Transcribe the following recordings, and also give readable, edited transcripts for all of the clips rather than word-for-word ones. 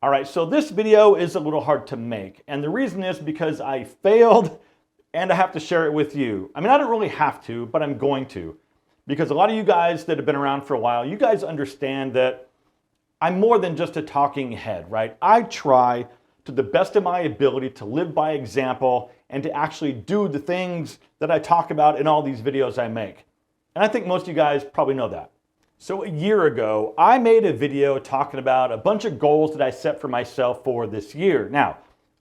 All right, so this video is a little hard to make, and the reason is because I failed and I have to share it with you. I mean, I don't really have to, but I'm going to, because a lot of you guys that have been around for a while, you guys understand that I'm more than just a talking head, right? I try to the best of my ability to live by example and to actually do the things that I talk about in all these videos I make. And I think most of you guys probably know that. So a year ago, I made a video talking about a bunch of goals that I set for myself for this year. Now,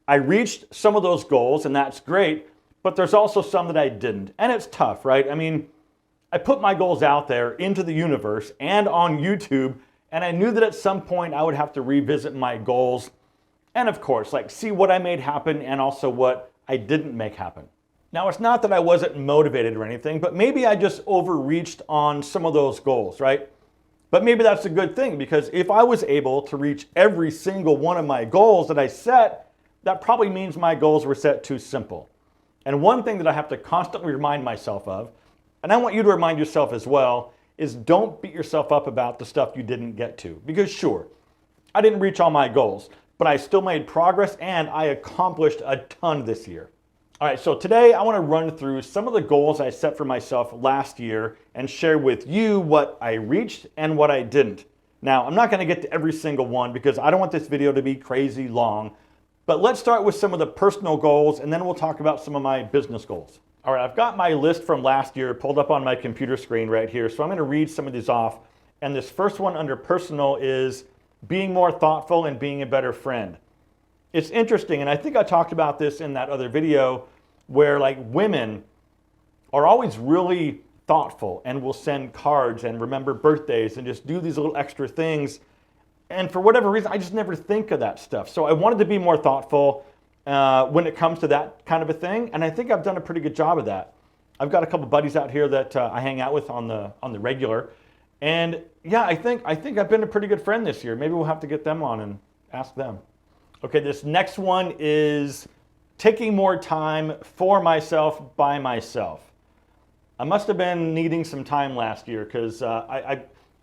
I reached some of those goals and that's great, but there's also some that I didn't. And it's tough, right? I mean, I put my goals out there into the universe and on YouTube, and I knew that at some point I would have to revisit my goals and of course, like see what I made happen and also what I didn't make happen. Now, it's not that I wasn't motivated or anything, but maybe I just overreached on some of those goals, right? But maybe that's a good thing, because if I was able to reach every single one of my goals that I set, that probably means my goals were set too simple. And one thing that I have to constantly remind myself of, and I want you to remind yourself as well, is don't beat yourself up about the stuff you didn't get to. Because sure, I didn't reach all my goals, but I still made progress and I accomplished a ton this year. All right, so today I want to run through some of the goals I set for myself last year and share with you what I reached and what I didn't. Now, I'm not going to get to every single one because I don't want this video to be crazy long, but let's start with some of the personal goals and then we'll talk about some of my business goals. All right, I've got my list from last year pulled up on my computer screen right here, so I'm going to read some of these off. And this first one under personal is being more thoughtful and being a better friend. It's interesting, and I think I talked about this in that other video, where like women are always really thoughtful and will send cards and remember birthdays and just do these little extra things. And for whatever reason, I just never think of that stuff. So I wanted to be more thoughtful when it comes to that kind of a thing. And I think I've done a pretty good job of that. I've got a couple buddies out here that I hang out with on the regular. And yeah, I think I've been a pretty good friend this year. Maybe we'll have to get them on and ask them. Okay, this next one is taking more time for myself by myself. I must have been needing some time last year because I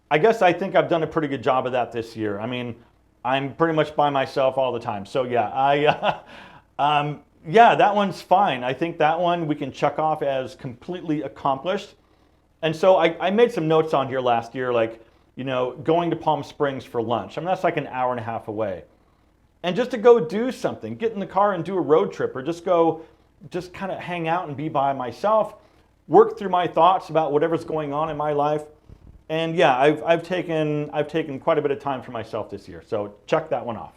guess I think I've done a pretty good job of that this year. I mean, I'm pretty much by myself all the time. So yeah, yeah, that one's fine. I think that one we can check off as completely accomplished. And so I made some notes on here last year, like, you know, going to Palm Springs for lunch. I mean, that's like an hour and a half away. And just to go do something, get in the car and do a road trip, or just kind of hang out and be by myself, work through my thoughts about whatever's going on in my life. And yeah, I've taken quite a bit of time for myself this year. So check that one off.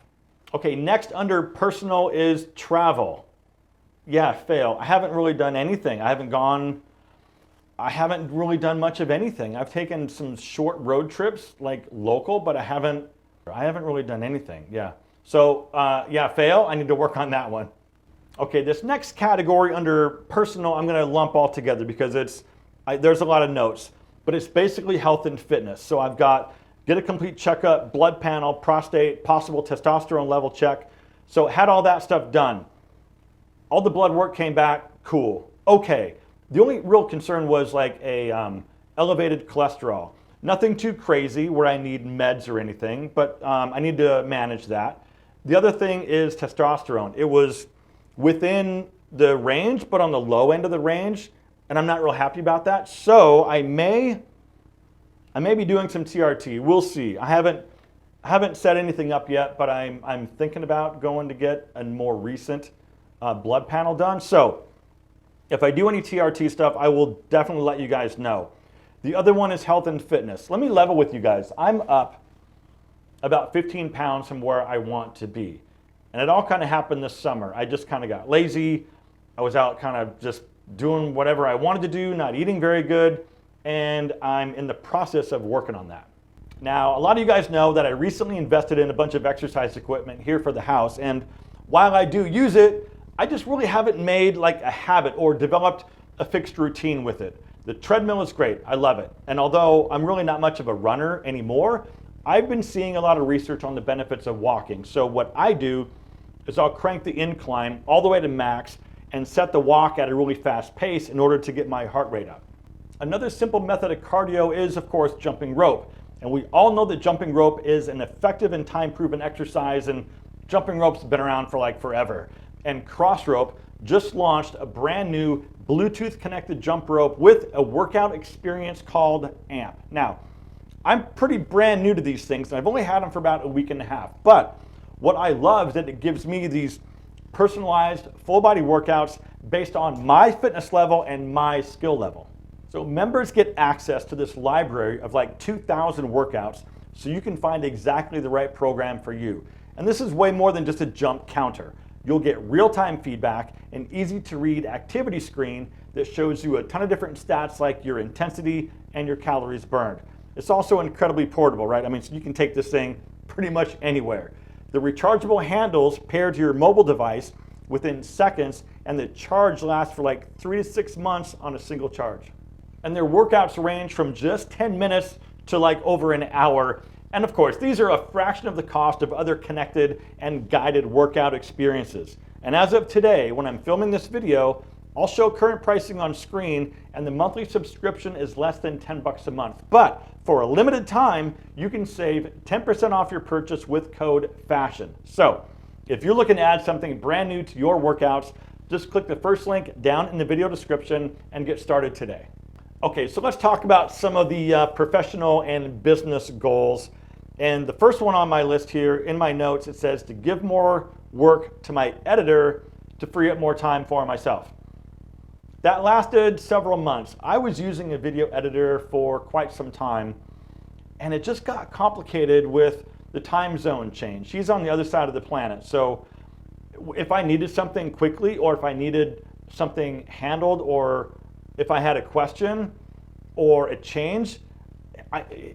Okay, next under personal is travel. Yeah, fail. I haven't really done anything. I haven't really done much of anything. I've taken some short road trips, like local, but I haven't really done anything. Yeah. So yeah, fail. I need to work on that one. Okay, this next category under personal, I'm going to lump all together because there's a lot of notes, but it's basically health and fitness. So I've got get a complete checkup, blood panel, prostate, possible testosterone level check. So had all that stuff done. All the blood work came back, cool. Okay. The only real concern was like a elevated cholesterol. Nothing too crazy where I need meds or anything, but I need to manage that. The other thing is testosterone. It was within the range, but on the low end of the range, and I'm not real happy about that. So I may be doing some TRT. We'll see. I haven't set anything up yet, but I'm thinking about going to get a more recent blood panel done. So if I do any TRT stuff, I will definitely let you guys know. The other one is health and fitness. Let me level with you guys. I'm up about 15 pounds from where I want to be. And it all kind of happened this summer. I just kind of got lazy. I was out kind of just doing whatever I wanted to do, not eating very good, and I'm in the process of working on that. Now, a lot of you guys know that I recently invested in a bunch of exercise equipment here for the house, and while I do use it, I just really haven't made like a habit or developed a fixed routine with it. The treadmill is great, I love it. And although I'm really not much of a runner anymore, I've been seeing a lot of research on the benefits of walking. So what I do is I'll crank the incline all the way to max and set the walk at a really fast pace in order to get my heart rate up. Another simple method of cardio is, of course, jumping rope. And we all know that jumping rope is an effective and time-proven exercise, and jumping rope's been around for like forever. And Crossrope just launched a brand new Bluetooth connected jump rope with a workout experience called AMP. Now, I'm pretty brand new to these things, and I've only had them for about a week and a half. But what I love is that it gives me these personalized full body workouts based on my fitness level and my skill level. So members get access to this library of like 2,000 workouts so you can find exactly the right program for you. And this is way more than just a jump counter. You'll get real-time feedback, an easy-to-read activity screen that shows you a ton of different stats like your intensity and your calories burned. It's also incredibly portable, right? I mean, so you can take this thing pretty much anywhere. The rechargeable handles pair to your mobile device within seconds, and the charge lasts for like 3 to 6 months on a single charge. And their workouts range from just 10 minutes to like over an hour. And of course, these are a fraction of the cost of other connected and guided workout experiences. And as of today, when I'm filming this video, I'll show current pricing on screen, and the monthly subscription is less than $10 a month. But for a limited time, you can save 10% off your purchase with code FASHION. So if you're looking to add something brand new to your workouts, just click the first link down in the video description and get started today. Okay, so let's talk about some of the professional and business goals. And the first one on my list here, in my notes, it says to give more work to my editor to free up more time for myself. That lasted several months. I was using a video editor for quite some time, and it just got complicated with the time zone change. She's on the other side of the planet. So if I needed something quickly, or if I needed something handled, or if I had a question or a change,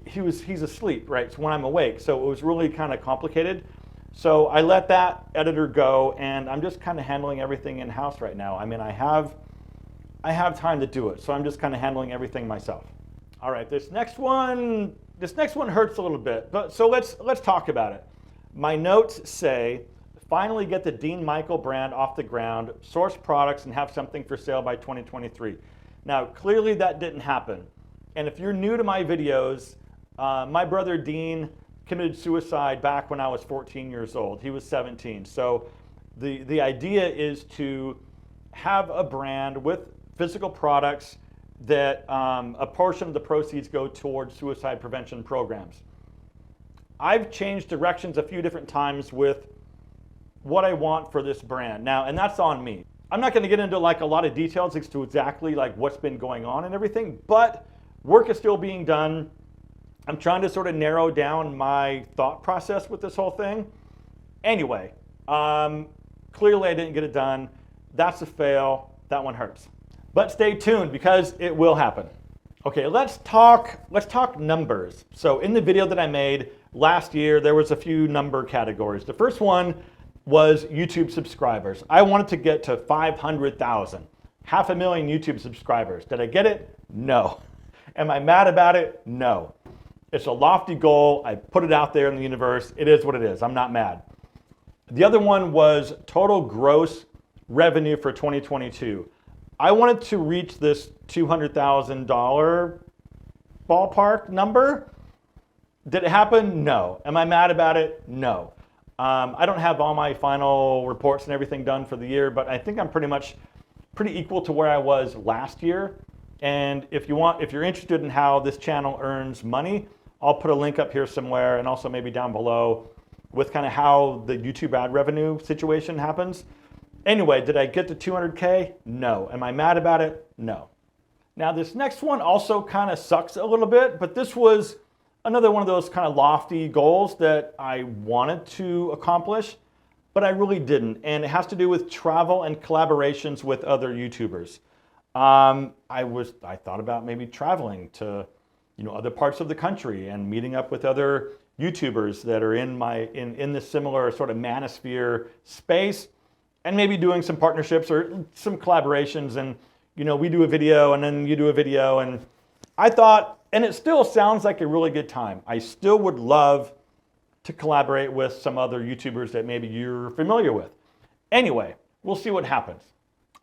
he's asleep, right? So when I'm awake, so it was really kind of complicated. So I let that editor go, and I'm just kind of handling everything in-house right now. I mean, I have time to do it, so I'm just kind of handling everything myself. All right, this next one hurts a little bit, but so let's talk about it. My notes say, finally get the Dean Michael brand off the ground, source products, and have something for sale by 2023. Now, clearly that didn't happen. And if you're new to my videos, my brother Dean committed suicide back when I was 14 years old. He was 17. So the idea is to have a brand with physical products that a portion of the proceeds go towards suicide prevention programs. I've changed directions a few different times with what I want for this brand now, and that's on me. I'm not going to get into like a lot of details as to exactly like what's been going on and everything, but work is still being done. I'm trying to sort of narrow down my thought process with this whole thing. Anyway, clearly I didn't get it done. That's a fail. That one hurts. But stay tuned because it will happen. Okay, let's talk numbers. So in the video that I made last year, there was a few number categories. The first one was YouTube subscribers. I wanted to get to 500,000, 500,000 YouTube subscribers. Did I get it? No. Am I mad about it? No. It's a lofty goal. I put it out there in the universe. It is what it is. I'm not mad. The other one was total gross revenue for 2022. I wanted to reach this $200,000 ballpark number. Did it happen? No. Am I mad about it? No. I don't have all my final reports and everything done for the year, but I think I'm pretty equal to where I was last year. And if you're interested in how this channel earns money, I'll put a link up here somewhere, and also maybe down below with kind of how the YouTube ad revenue situation happens. Anyway, did I get to 200K? No. Am I mad about it? No. Now this next one also kind of sucks a little bit, but this was another one of those kind of lofty goals that I wanted to accomplish, but I really didn't. And it has to do with travel and collaborations with other YouTubers. I thought about maybe traveling to, other parts of the country and meeting up with other YouTubers that are in this similar sort of manosphere space, and maybe doing some partnerships or some collaborations. And we do a video and then you do a video, and I thought, and it still sounds like a really good time. I still would love to collaborate with some other YouTubers that maybe you're familiar with. Anyway, we'll see what happens.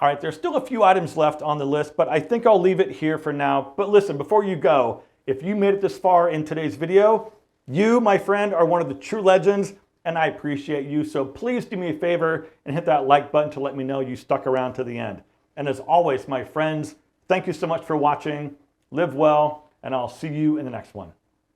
All right, there's still a few items left on the list, but I think I'll leave it here for now. But listen, before you go, If you made it this far in today's video, you, my friend, are one of the true legends, and I appreciate you. So please do me a favor and hit that like button to let me know you stuck around to the end. And as always, my friends, thank you so much for watching. Live well, and I'll see you in the next one.